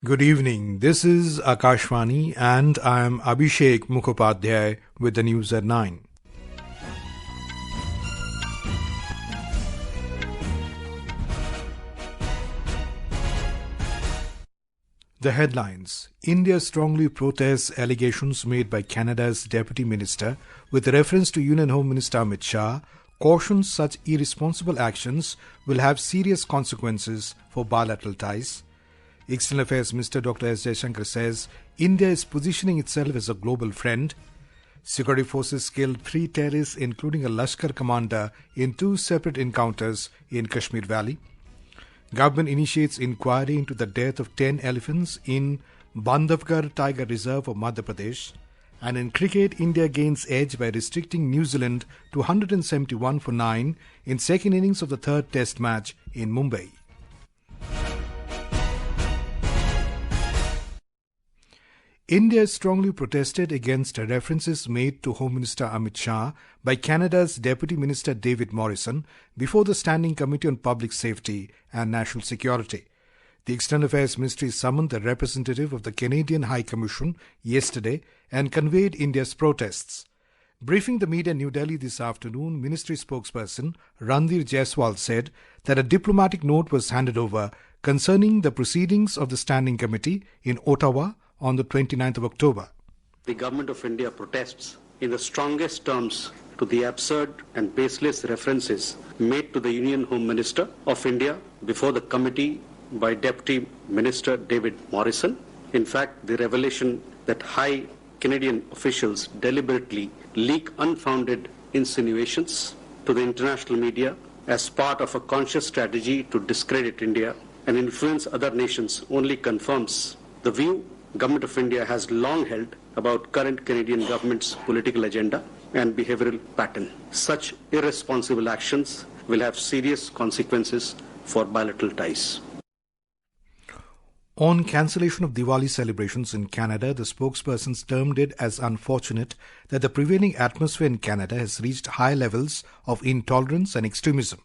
Good evening. This is Akashvani and I am Abhishek Mukhopadhyay with the news at 9. The headlines. India strongly protests allegations made by Canada's Deputy Minister with reference to Union Home Minister Amit Shah, cautions such irresponsible actions will have serious consequences for bilateral ties. External Affairs Minister Dr. S. Jaishankar says India is positioning itself as a global friend. Security forces killed 3 terrorists, including a Lashkar commander, in 2 separate encounters in Kashmir Valley. Government initiates inquiry into the death of 10 elephants in Bandhavgarh Tiger Reserve of Madhya Pradesh. And in cricket, India gains edge by restricting New Zealand to 171 for 9 in second innings of the third test match in Mumbai. India strongly protested against references made to Home Minister Amit Shah by Canada's Deputy Minister David Morrison before the Standing Committee on Public Safety and National Security. The External Affairs Ministry summoned the representative of the Canadian High Commission yesterday and conveyed India's protests. Briefing the media in New Delhi this afternoon, Ministry spokesperson Ranveer Jaiswal said that a diplomatic note was handed over concerning the proceedings of the Standing Committee in Ottawa on the 29th of October. The Government of India protests in the strongest terms to the absurd and baseless references made to the Union Home Minister of India before the committee by Deputy Minister David Morrison. In fact, the revelation that high Canadian officials deliberately leak unfounded insinuations to the international media as part of a conscious strategy to discredit India and influence other nations only confirms the view Government of India has long held about current Canadian government's political agenda and behavioral pattern. Such irresponsible actions will have serious consequences for bilateral ties. On cancellation of Diwali celebrations in Canada, the spokespersons termed it as unfortunate that the prevailing atmosphere in Canada has reached high levels of intolerance and extremism.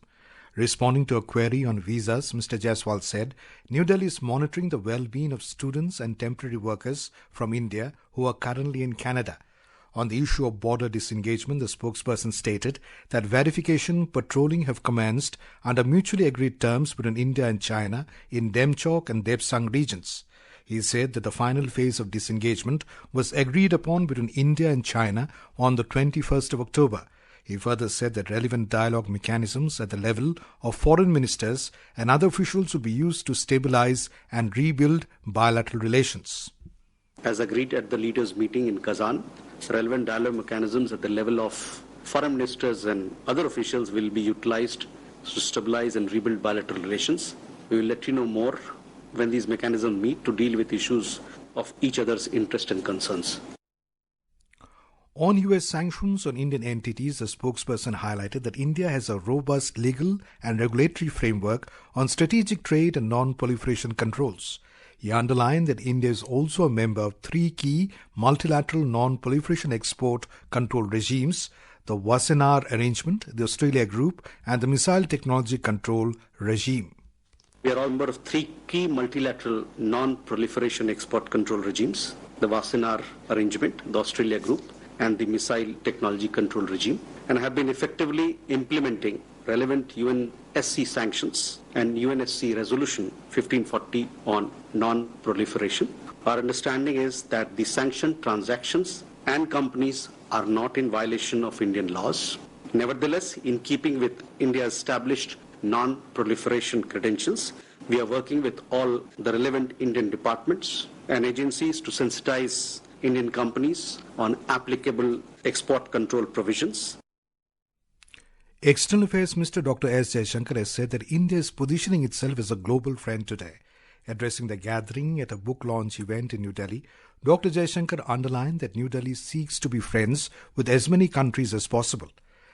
Responding to a query on visas, Mr. Jaiswal said, New Delhi is monitoring the well-being of students and temporary workers from India who are currently in Canada. On the issue of border disengagement, the spokesperson stated that verification patrolling have commenced under mutually agreed terms between India and China in Demchok and Depsang regions. He said that the final phase of disengagement was agreed upon between India and China on the 21st of October. He further said that relevant dialogue mechanisms at the level of foreign ministers and other officials will be used to stabilize and rebuild bilateral relations. As agreed at the leaders' meeting in Kazan, relevant dialogue mechanisms at the level of foreign ministers and other officials will be utilized to stabilize and rebuild bilateral relations. We will let you know more when these mechanisms meet to deal with issues of each other's interest and concerns. On U.S. sanctions on Indian entities, the spokesperson highlighted that India has a robust legal and regulatory framework on strategic trade and non-proliferation controls. He underlined that India is also a member of 3 key multilateral non-proliferation export control regimes, the Wassenaar Arrangement, the Australia Group, and the Missile Technology Control Regime. We are all member of 3 key multilateral non-proliferation export control regimes, the Wassenaar Arrangement, the Australia Group, and the Missile Technology Control Regime, and have been effectively implementing relevant UNSC sanctions and UNSC Resolution 1540 on non-proliferation. Our understanding is that the sanctioned transactions and companies are not in violation of Indian laws. Nevertheless, in keeping with India's established non-proliferation credentials, we are working with all the relevant Indian departments and agencies to sensitize Indian companies on applicable export control provisions. External Affairs Minister Dr. S. Jaishankar has said that India is positioning itself as a global friend today. Addressing the gathering at a book launch event in New Delhi, Dr. Jaishankar underlined that New Delhi seeks to be friends with as many countries as possible.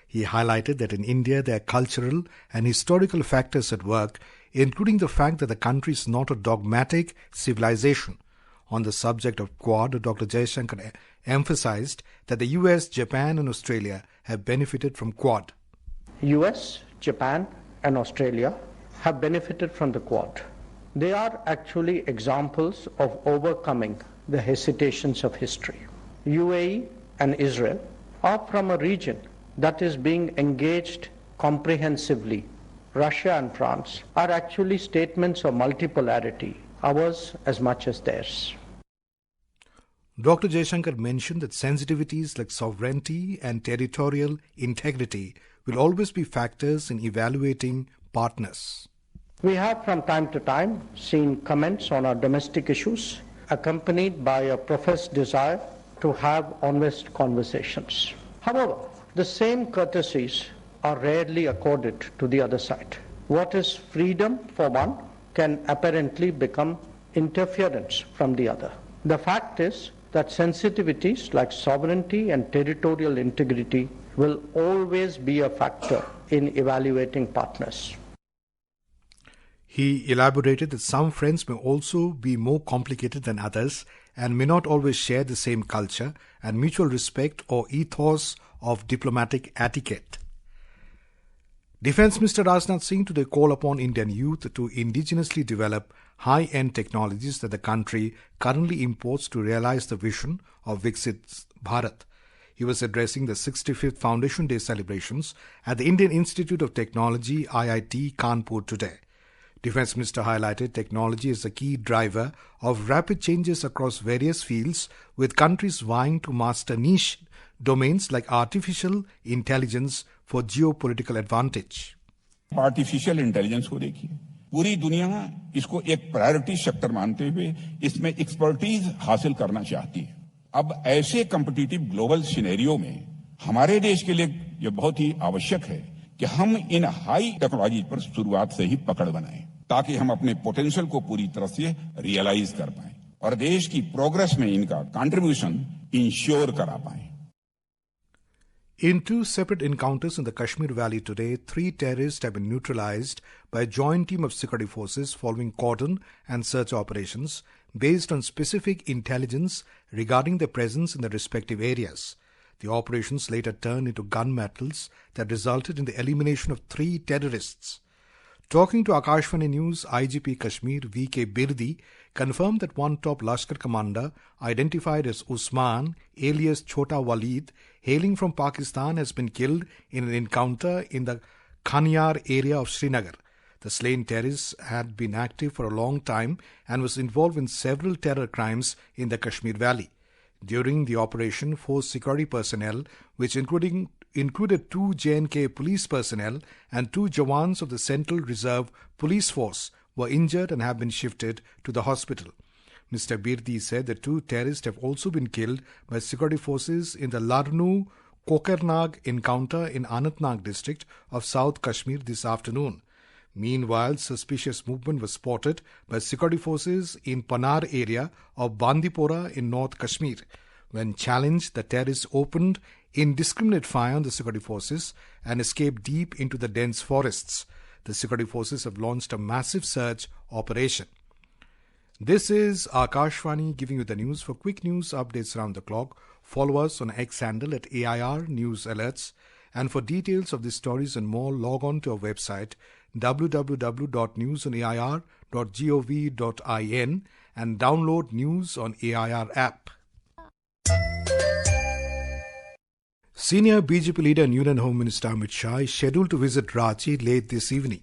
He highlighted that in India there are cultural and historical factors at work, including the fact that the country is not a dogmatic civilization. On the subject of Quad, Dr. Jaishankar emphasized that the US, Japan and Australia have benefited from Quad. US, Japan and Australia have benefited from the Quad. They are actually examples of overcoming the hesitations of history. UAE and Israel are from a region that is being engaged comprehensively. Russia and France are actually statements of multipolarity, ours as much as theirs. Dr. Jaishankar mentioned that sensitivities like sovereignty and territorial integrity will always be factors in evaluating partners. We have from time to time seen comments on our domestic issues accompanied by a professed desire to have honest conversations. However, the same courtesies are rarely accorded to the other side. What is freedom for one can apparently become interference from the other. The fact is that sensitivities like sovereignty and territorial integrity will always be a factor in evaluating partners. He elaborated that some friends may also be more complicated than others and may not always share the same culture and mutual respect or ethos of diplomatic etiquette. Defence Minister Rajnath Singh today called upon Indian youth to indigenously develop high-end technologies that the country currently imports to realize the vision of Viksit Bharat. He was addressing the 65th Foundation Day celebrations at the Indian Institute of Technology, IIT, Kanpur today. Defence Minister highlighted technology as a key driver of rapid changes across various fields, with countries vying to master niche domains like artificial intelligence for geopolitical advantage. Artificial intelligence को देखिए, पूरी दुनिया इसको एक priority sector मानते हुए इसमें expertise हासिल करना चाहती है. अब ऐसे कॉम्पिटिटिव ग्लोबल सिनेरियो में हमारे देश के लिए यह बहुत ही आवश्यक है कि हम इन हाई टेक्नोलॉजी पर शुरुआत से ही पकड़ बनाएं, ताकि हम अपने पोटेंशियल को पूरी तरह से रियलाइज कर पाएं और देश की प्रोग्रेस में इनका कंट्रीब्यूशन इंश्योर करा पाएं. In two separate encounters in the Kashmir Valley today, 3 terrorists have been neutralized by a joint team of security forces following cordon and search operations based on specific intelligence regarding their presence in the respective areas. The operations later turned into gun battles that resulted in the elimination of 3 terrorists. Talking to Akashvani News, IGP Kashmir V.K. Birdi confirmed that one top Lashkar commander, identified as Usman, alias Chota Walid, hailing from Pakistan, has been killed in an encounter in the Khanyar area of Srinagar. The slain terrorist had been active for a long time and was involved in several terror crimes in the Kashmir Valley. During the operation, 4 security personnel, which included 2 J&K police personnel and 2 Jawans of the Central Reserve Police Force, were injured and have been shifted to the hospital. Mr. Birdi said the 2 terrorists have also been killed by security forces in the Larnu-Kokernag encounter in Anantnag district of South Kashmir this afternoon. Meanwhile, suspicious movement was spotted by security forces in Panar area of Bandipora in North Kashmir. When challenged, the terrorists opened indiscriminate fire on the security forces and escaped deep into the dense forests. The security forces have launched a massive search operation. This is Akashvani giving you the news. For quick news updates around the clock, follow us on X handle at AIR News Alerts. And for details of these stories and more, log on to our website www.newsonair.gov.in and download News on AIR app. Senior BJP leader and Union Home Minister Amit Shah is scheduled to visit Ranchi late this evening.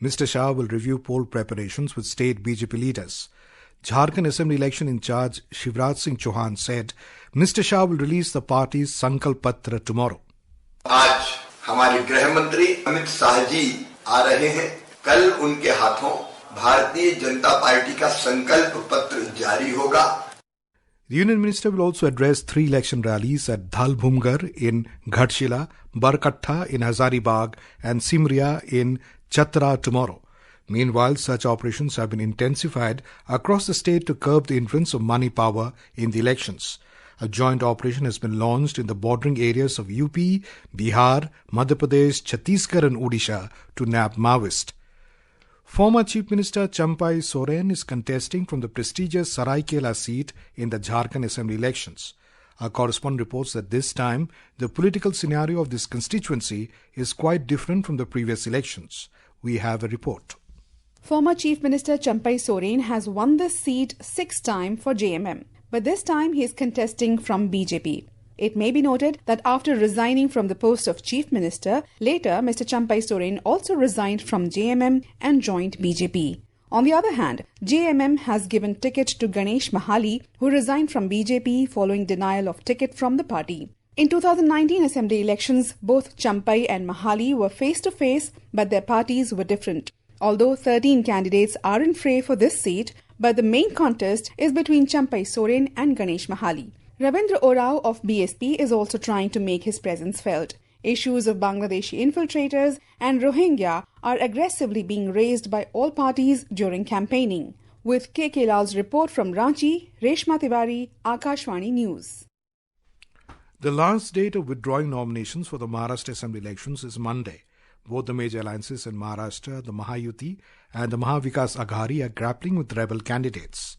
Mr. Shah will review poll preparations with state BJP leaders. Jharkhand Assembly election in charge Shivraj Singh Chauhan said Mr. Shah will release the party's Sankalp Patra tomorrow. आज हमारे गृह मंत्री अमित शाह जी आ रहे हैं. कल उनके हाथों Bharatiya Janata party का संकल्प पत्र जारी होगा. The Union Minister will also address 3 election rallies at Bandhavgarh in Ghatshila, Barkatta in Hazaribagh and Simria in Chatra tomorrow. Meanwhile, such operations have been intensified across the state to curb the influence of money power in the elections. A joint operation has been launched in the bordering areas of UP, Bihar, Madhya Pradesh, Chhattisgarh and Odisha to nab Maoists. Former Chief Minister Champai Soren is contesting from the prestigious Saraikela seat in the Jharkhand Assembly elections. Our correspondent reports that this time, the political scenario of this constituency is quite different from the previous elections. We have a report. Former Chief Minister Champai Soren has won this seat 6th time for JMM, but this time he is contesting from BJP. It may be noted that after resigning from the post of Chief Minister, later Mr. Champai Soren also resigned from JMM and joined BJP. On the other hand, JMM has given ticket to Ganesh Mahali, who resigned from BJP following denial of ticket from the party. In 2019 Assembly elections, both Champai and Mahali were face-to-face, but their parties were different. Although 13 candidates are in fray for this seat, but the main contest is between Champai Soren and Ganesh Mahali. Ravindra Orao of BSP is also trying to make his presence felt. Issues of Bangladeshi infiltrators and Rohingya are aggressively being raised by all parties during campaigning. With K.K. Lal's report from Ranchi, Reshma Tiwari, Akashvani News. The last date of withdrawing nominations for the Maharashtra Assembly elections is Monday. Both the major alliances in Maharashtra, the Mahayuti and the Mahavikas Aghari, are grappling with rebel candidates.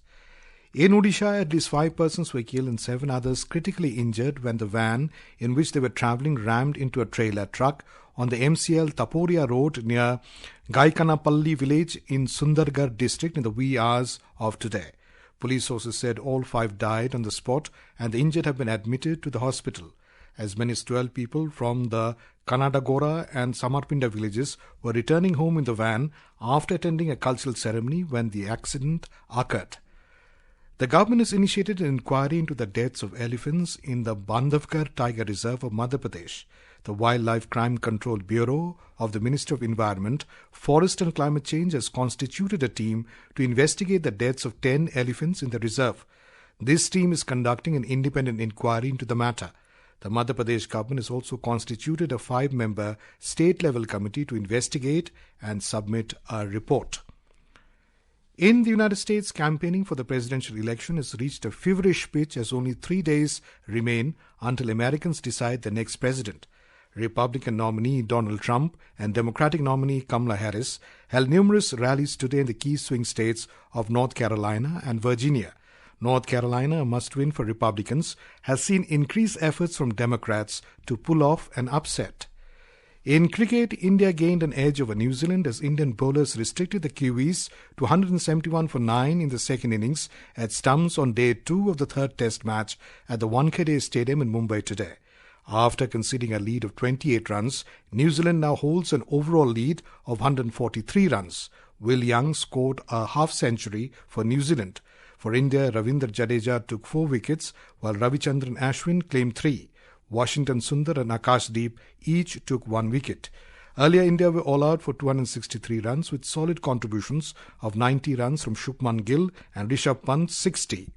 In Odisha, at least 5 persons were killed and 7 others critically injured when the van in which they were travelling rammed into a trailer truck on the MCL Taporia road near Gaikanapalli village in Sundargarh district in the wee hours of today. Police sources said all 5 died on the spot and the injured have been admitted to the hospital. As many as 12 people from the Kanadagora and Samarpinda villages were returning home in the van after attending a cultural ceremony when the accident occurred. The government has initiated an inquiry into the deaths of elephants in the Bandhavgarh Tiger Reserve of Madhya Pradesh. The Wildlife Crime Control Bureau of the Ministry of Environment, Forest and Climate Change has constituted a team to investigate the deaths of 10 elephants in the reserve. This team is conducting an independent inquiry into the matter. The Madhya Pradesh government has also constituted a 5-member state-level committee to investigate and submit a report. In the United States, campaigning for the presidential election has reached a feverish pitch as only 3 days remain until Americans decide the next president. Republican nominee Donald Trump and Democratic nominee Kamala Harris held numerous rallies today in the key swing states of North Carolina and Virginia. North Carolina, a must-win for Republicans, has seen increased efforts from Democrats to pull off an upset. In cricket, India gained an edge over New Zealand as Indian bowlers restricted the Kiwis to 171 for 9 in the second innings at stumps on day 2 of the third test match at the Wankhede Stadium in Mumbai today. After conceding a lead of 28 runs, New Zealand now holds an overall lead of 143 runs. Will Young scored a half-century for New Zealand. For India, Ravindra Jadeja took 4 wickets, while Ravichandran Ashwin claimed 3. Washington Sundar and Akashdeep each took 1 wicket. Earlier, India were all out for 263 runs with solid contributions of 90 runs from Shubman Gill and Rishabh Pant 60.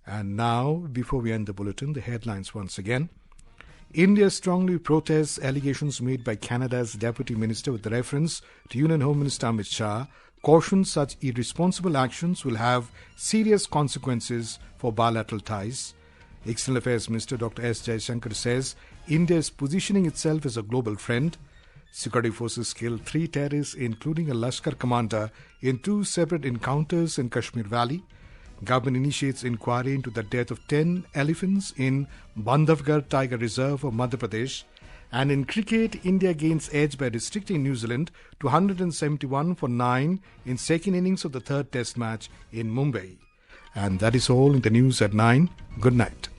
And now, before we end the bulletin, the headlines once again. India strongly protests allegations made by Canada's Deputy Minister with reference to Union Home Minister Amit Shah, cautions such irresponsible actions will have serious consequences for bilateral ties. External Affairs Minister Dr. S. Jaishankar says India is positioning itself as a global friend. Security forces killed 3 terrorists, including a Lashkar commander, in 2 separate encounters in Kashmir Valley. Government initiates inquiry into the death of 10 elephants in Bandhavgarh Tiger Reserve of Madhya Pradesh. And in cricket, India gains edge by restricting New Zealand to 171 for 9 in second innings of the third test match in Mumbai. And that is all in the news at 9. Good night.